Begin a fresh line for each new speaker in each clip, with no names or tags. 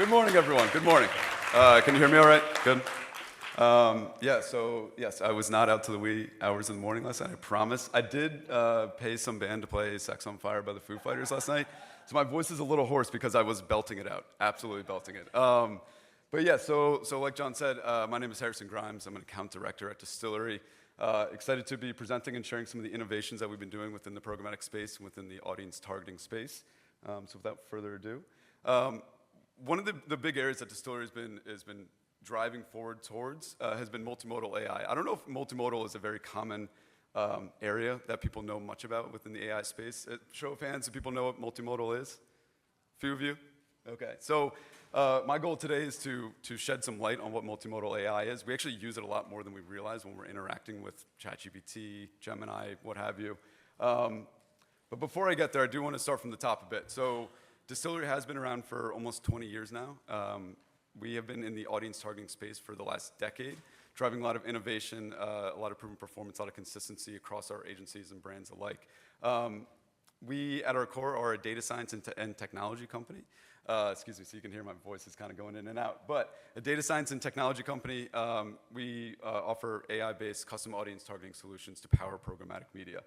Good morning, everyone. Good morning. Can you hear me all right? Good. Yes, I was not out to the wee hours in the morning last night, I promise. I did pay some band to play Sex on Fire by the Foo Fighters last night, so my voice is a little hoarse because I was belting it out, absolutely belting it. But yeah, so like John said, my name is Harrison Grymes. I'm an account director at Dstillery. Excited to be presenting and sharing some of the innovations that we've been doing within the programmatic space and within the audience targeting space. So without further ado, one of the big areas that Dstillery has been driving forward towards has been multimodal AI. I don't know if multimodal is a very common area that people know much about within the AI space. Show of hands, do people know what multimodal is? A few of you? Okay, so my goal today is to shed some light on what multimodal AI is. We actually use it a lot more than we realize when we're interacting with ChatGPT, Gemini, what have you. But before I get there, I do want to start from the top a bit. So Dstillery has been around for almost 20 years now. We have been in the audience targeting space for the last decade, driving a lot of innovation, a lot of proven performance, a lot of consistency across our agencies and brands alike. We, at our core, are a data science and technology company. Excuse me, so you can hear my voice is kind of going in and out. But a data science and technology company, we offer AI-based custom audience targeting solutions to power programmatic media.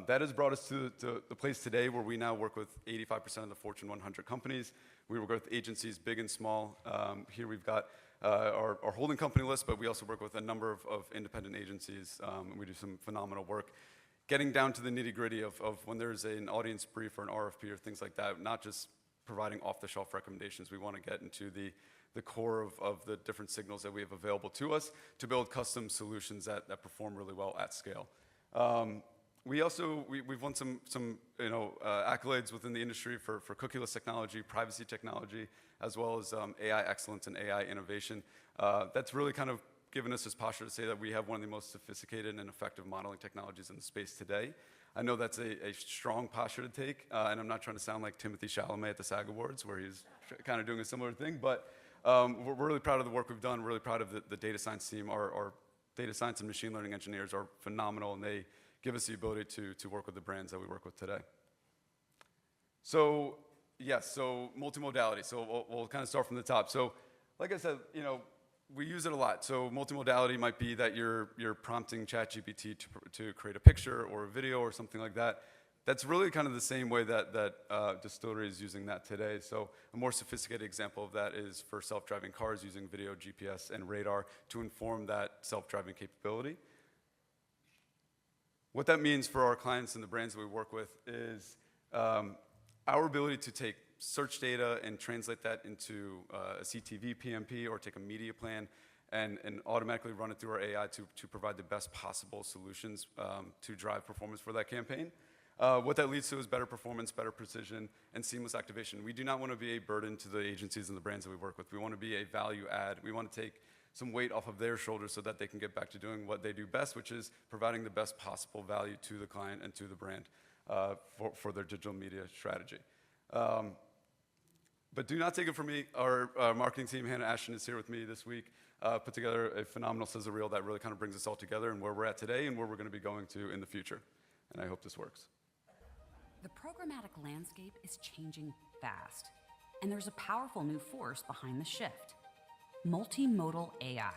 That has brought us to the place today where we now work with 85% of the Fortune 100 companies. We work with agencies big and small. Here we've got our holding company list, but we also work with a number of independent agencies. And we do some phenomenal work getting down to the nitty-gritty of when there's an audience brief or an RFP or things like that, not just providing off-the-shelf recommendations. We want to get into the core of the different signals that we have available to us to build custom solutions that perform really well at scale. We've won some accolades within the industry for cookieless technology, privacy technology, as well as AI excellence and AI innovation. That's really kind of given us this posture to say that we have one of the most sophisticated and effective modeling technologies in the space today. I know that's a strong posture to take, and I'm not trying to sound like Timothy Chalamet at the SAG Awards, where he's kind of doing a similar thing, but we're really proud of the work we've done, really proud of the data science team. Our data science and machine learning engineers are phenomenal, and they give us the ability to work with the brands that we work with today. So yes, so multimodality. So we'll kind of start from the top. So like I said, we use it a lot. So multimodality might be that you're prompting ChatGPT to create a picture or a video or something like that. That's really kind of the same way that Dstillery is using that today. So a more sophisticated example of that is for self-driving cars using video, GPS, and radar to inform that self-driving capability. What that means for our clients and the brands that we work with is our ability to take search data and translate that into a CTV PMP or take a media plan and automatically run it through our AI to provide the best possible solutions to drive performance for that campaign. What that leads to is better performance, better precision, and seamless activation. We do not want to be a burden to the agencies and the brands that we work with. We want to be a value add. We want to take some weight off of their shoulders so that they can get back to doing what they do best, which is providing the best possible value to the client and to the brand for their digital media strategy. But do not take it from me. Our marketing team, Hannah Ashton, is here with me this week, put together a phenomenal sizzle reel that really kind of brings us all together and where we're at today and where we're going to be going to in the future. And I hope this works.
The programmatic landscape is changing fast, and there's a powerful new force behind the shift: multimodal AI.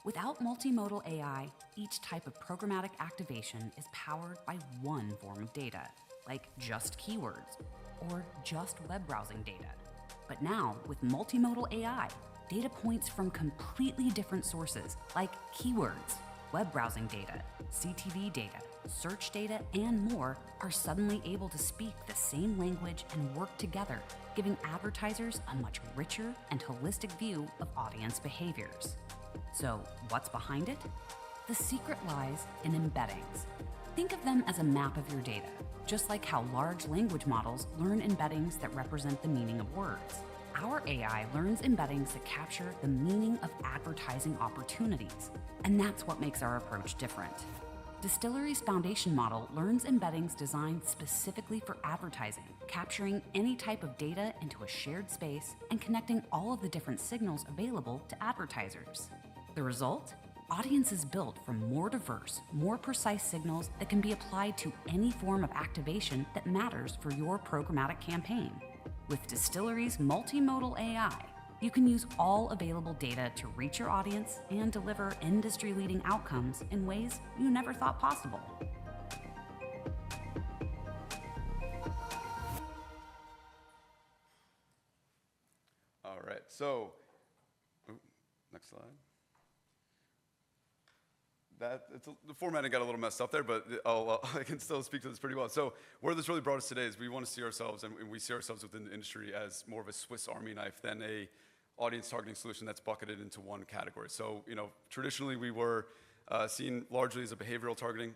Without multimodal AI, each type of programmatic activation is powered by one form of data, like just keywords or just web browsing data. But now, with multimodal AI, data points from completely different sources, like keywords, web browsing data, CTV data, search data, and more, are suddenly able to speak the same language and work together, giving advertisers a much richer and holistic view of audience behaviors. So, what's behind it? The secret lies in embeddings. Think of them as a map of your data, just like how large language models learn embeddings that represent the meaning of words. Our AI learns embeddings that capture the meaning of advertising opportunities, and that's what makes our approach different. Dstillery's foundation model learns embeddings designed specifically for advertising, capturing any type of data into a shared space and connecting all of the different signals available to advertisers. The result? Audiences built from more diverse, more precise signals that can be applied to any form of activation that matters for your programmatic campaign. With Dstillery's multimodal AI, You can use all available data to reach your audience and deliver industry-leading outcomes in ways you never thought possible.
All right, so, next slide. The formatting got a little messed up there, but I can still speak to this pretty well. So where this really brought us today is we want to see ourselves, and we see ourselves within the industry as more of a Swiss Army knife than a audience targeting solution that's bucketed into one category. So, traditionally we were seen largely as a behavioral targeting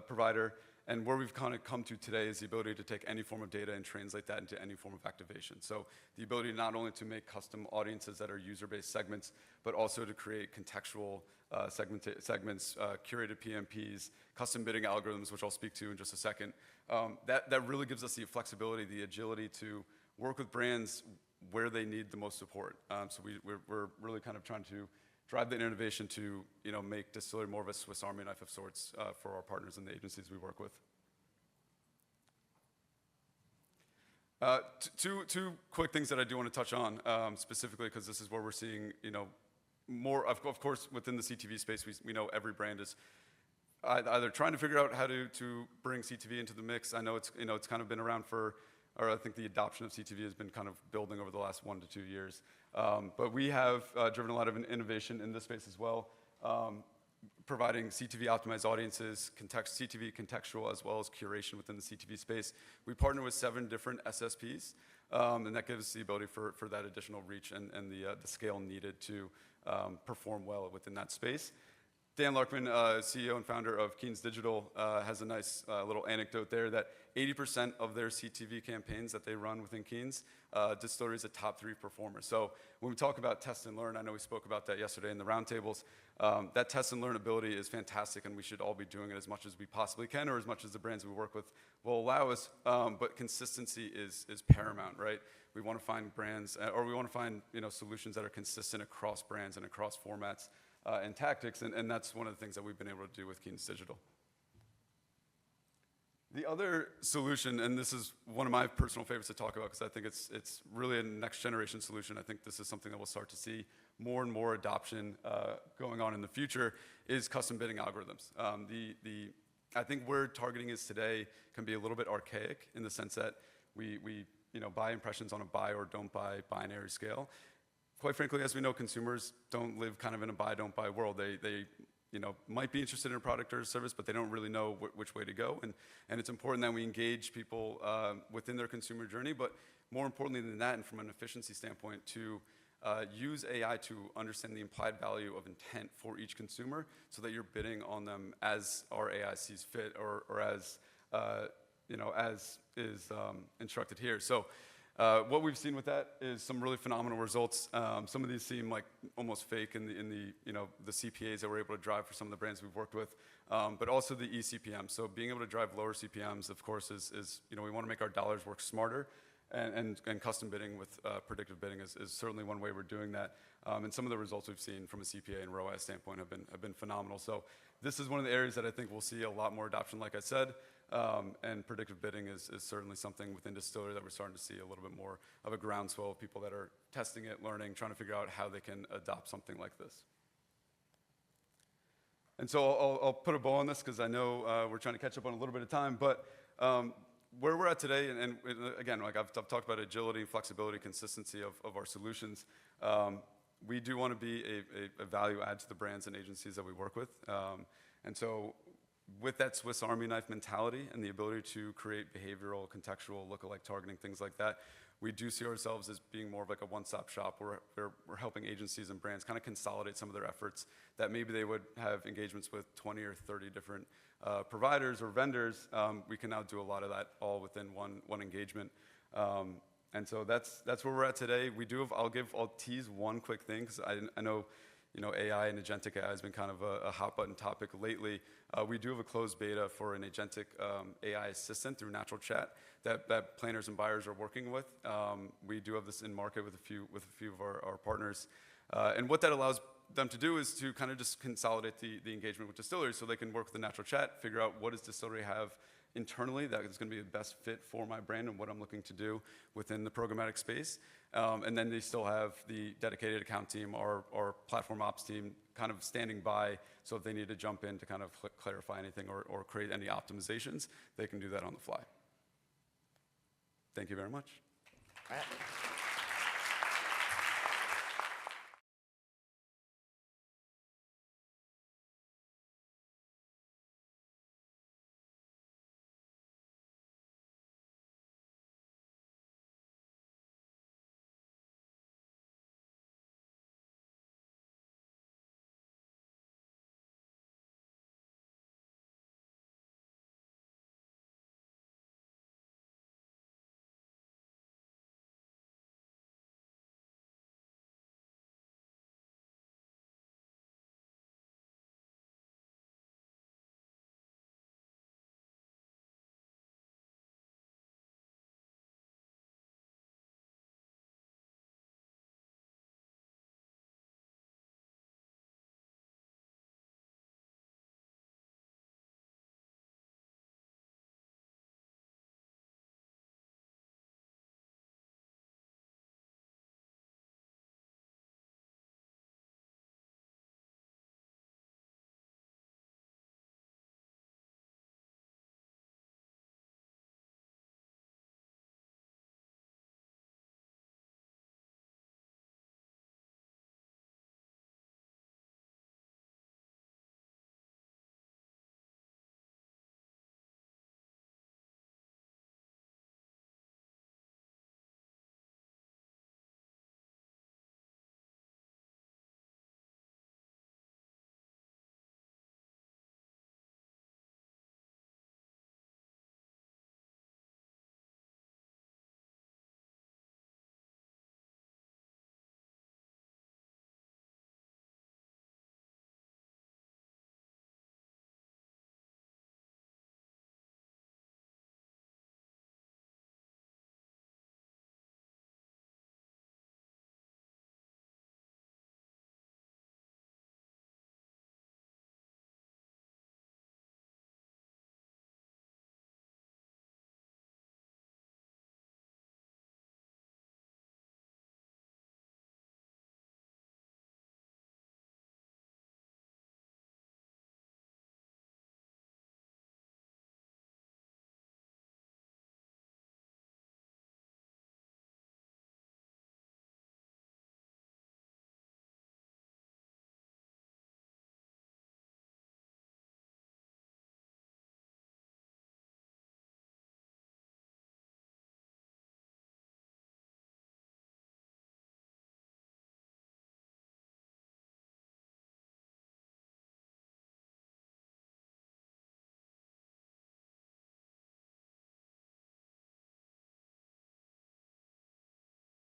provider, and where we've kind of come to today is the ability to take any form of data and translate that into any form of activation. So the ability not only to make custom audiences that are user-based segments, but also to create contextual segments, curated PMPs, custom bidding algorithms, which I'll speak to in just a second. That really gives us the flexibility, the agility to work with brands where they need the most support. So we're really kind of trying to drive the innovation to make Dstillery more of a Swiss Army knife of sorts for our partners and the agencies we work with. Two quick things that I do want to touch on specifically, because this is where we're seeing more. Of course, within the CTV space, we know every brand is either trying to figure out how to bring CTV into the mix. I know it's kind of been around or I think the adoption of CTV has been kind of building over the last 1 to 2 years. But we have driven a lot of innovation in this space as well, providing CTV optimized audiences, CTV contextual, as well as curation within the CTV space. We partner with 7 different SSPs, and that gives us the ability for that additional reach and the scale needed to perform well within that space. Dan Larkman, CEO and founder of Keen's Digital, has a nice little anecdote there that 80% of their CTV campaigns that they run within Keen's, Dstillery is a top 3 performer. So when we talk about test and learn, I know we spoke about that yesterday in the roundtables, that test and learn ability is fantastic, and we should all be doing it as much as we possibly can, or as much as the brands we work with will allow us, but consistency is paramount, right? We want to find brands, or we want to find solutions that are consistent across brands and across formats and tactics, and that's one of the things that we've been able to do with Keen's Digital. The other solution, and this is one of my personal favorites to talk about because I think it's really a next generation solution. I think this is something that we'll start to see more and more adoption going on in the future, is custom bidding algorithms. I think where targeting is today can be a little bit archaic in the sense that we buy impressions on a buy or don't buy binary scale. Quite frankly, as we know, consumers don't live kind of in a buy, don't buy world. They might be interested in a product or a service, but they don't really know which way to go. And it's important that we engage people within their consumer journey, but more importantly than that, and from an efficiency standpoint, to use AI to understand the implied value of intent for each consumer so that you're bidding on them as our AI sees fit, or as is instructed here. So what we've seen with that is some really phenomenal results. Some of these seem like almost fake in the CPAs that we're able to drive for some of the brands we've worked with, but also the eCPM. So being able to drive lower CPMs, of course, is we want to make our dollars work smarter, and custom bidding with predictive bidding is certainly one way we're doing that. And some of the results we've seen from a CPA and ROAS standpoint have been phenomenal. So this is one of the areas that I think we'll see a lot more adoption, like I said. And predictive bidding is certainly something within Dstillery that we're starting to see a little bit more of a groundswell of people that are testing it, learning, trying to figure out how they can adopt something like this. And so I'll put a bow on this because I know we're trying to catch up on a little bit of time, but where we're at today, and again, like I've talked about agility, flexibility, consistency of our solutions, we do want to be a value add to the brands and agencies that we work with. And so with that Swiss Army knife mentality and the ability to create behavioral, contextual, lookalike targeting, things like that, we do see ourselves as being more of like a one-stop shop where we're helping agencies and brands kind of consolidate some of their efforts that maybe they would have engagements with 20 or 30 different providers or vendors. We can now do a lot of that all within one engagement. And so that's where we're at today. I'll tease one quick thing because I know AI and agentic AI has been kind of a hot button topic lately. We do have a closed beta for an agentic AI assistant through natural chat that planners and buyers are working with. We do have this in market with a few of our partners. And what that allows them to do is to kind of just consolidate the engagement with Dstillery so they can work with the natural chat, figure out what does Dstillery have internally that is going to be the best fit for my brand and what I'm looking to do within the programmatic space. And then they still have the dedicated account team or platform ops team kind of standing by, so if they need to jump in to kind of clarify anything or create any optimizations, they can do that on the fly. Thank you very much.
All right.